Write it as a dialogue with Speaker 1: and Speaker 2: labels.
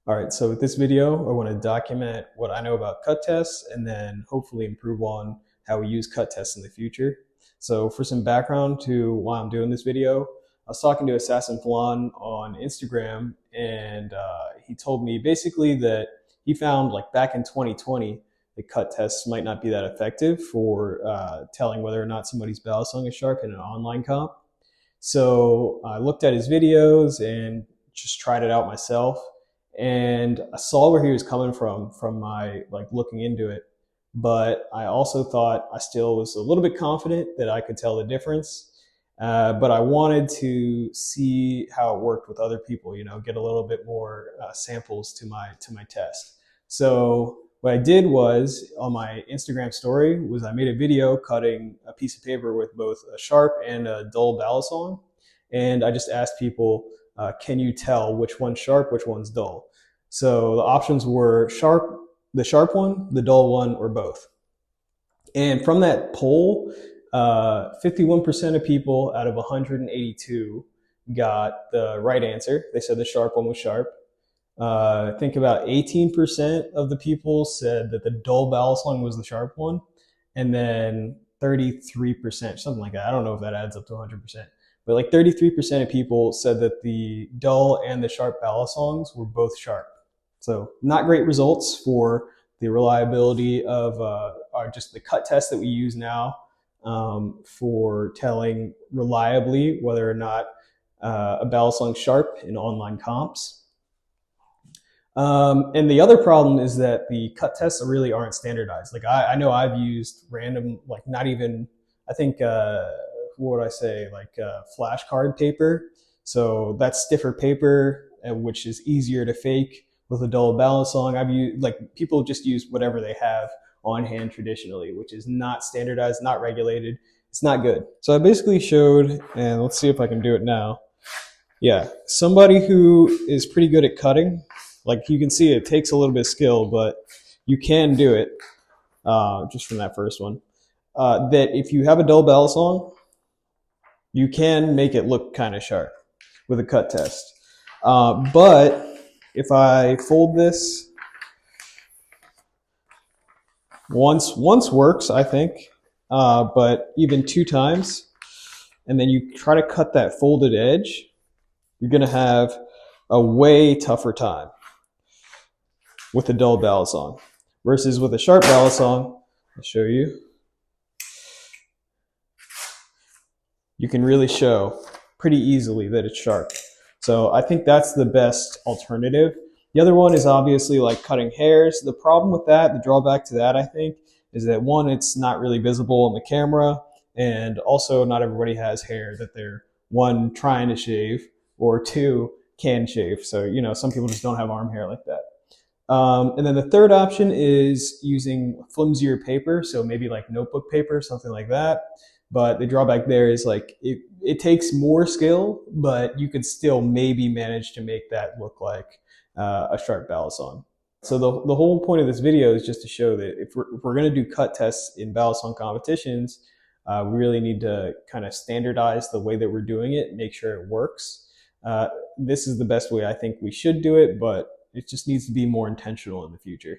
Speaker 1: All right, so with this video, I want to document what I know about cut tests and then hopefully improve on how we use cut tests in the future. So for some background to why I'm doing this video, I was talking to Assassin Flan on Instagram, and he told me basically that he found like back in 2020, the cut tests might not be that effective for telling whether or not somebody's balisong is sharp in an online comp. So I looked at his videos and just tried it out myself, and I saw where he was coming from my like looking into it. But I also thought I still was a little bit confident that I could tell the difference. But I wanted to see how it worked with other people, get a little bit more samples to my test. So what I did was on my Instagram story was I made a video cutting a piece of paper with both a sharp and a dull balisong, and I just asked people, can you tell which one's sharp, which one's dull? So the options were sharp, the sharp one, the dull one, or both. And from that poll, 51% of people out of 182 got the right answer. They said the sharp one was sharp. I think about 18% of the people said that the dull balisong was the sharp one, and then 33%, something like that. I don't know if that adds up to 100%, but like 33% of people said that the dull and the sharp balisongs were both sharp. So not great results for the reliability of just the cut test that we use now for telling reliably whether or not a balisong sharp in online comps. And the other problem is that the cut tests really aren't standardized. Like I know I've used random, like not even, I think, what would I say, like flashcard paper. So that's stiffer paper, which is easier to fake with a dull balisong. I've used, like people just use whatever they have on hand traditionally, which is not standardized, not regulated. It's not good. So I basically showed, and let's see if I can do it now. Yeah, somebody who is pretty good at cutting, like you can see it takes a little bit of skill, but you can do it just from that first one. That if you have a dull balisong, you can make it look kind of sharp with a cut test. But if I fold this, once works, I think, but even 2 times, and then you try to cut that folded edge, you're going to have a way tougher time with a dull balisong versus with a sharp balisong. I'll show you. You can really show pretty easily that it's sharp. So I think that's the best alternative. The other one is obviously like cutting hairs. The problem with that, the drawback to that, I think, is that one, it's not really visible on the camera, and also not everybody has hair that they're, one, trying to shave, or 2, can shave. So, some people just don't have arm hair like that. And then the third option is using flimsier paper, so maybe like notebook paper, something like that. But the drawback there is like it takes more skill, but you could still maybe manage to make that look like a sharp balisong. So the whole point of this video is just to show that if we're going to do cut tests in balisong competitions, we really need to kind of standardize the way that we're doing it, make sure it works. This is the best way I think we should do it, but it just needs to be more intentional in the future.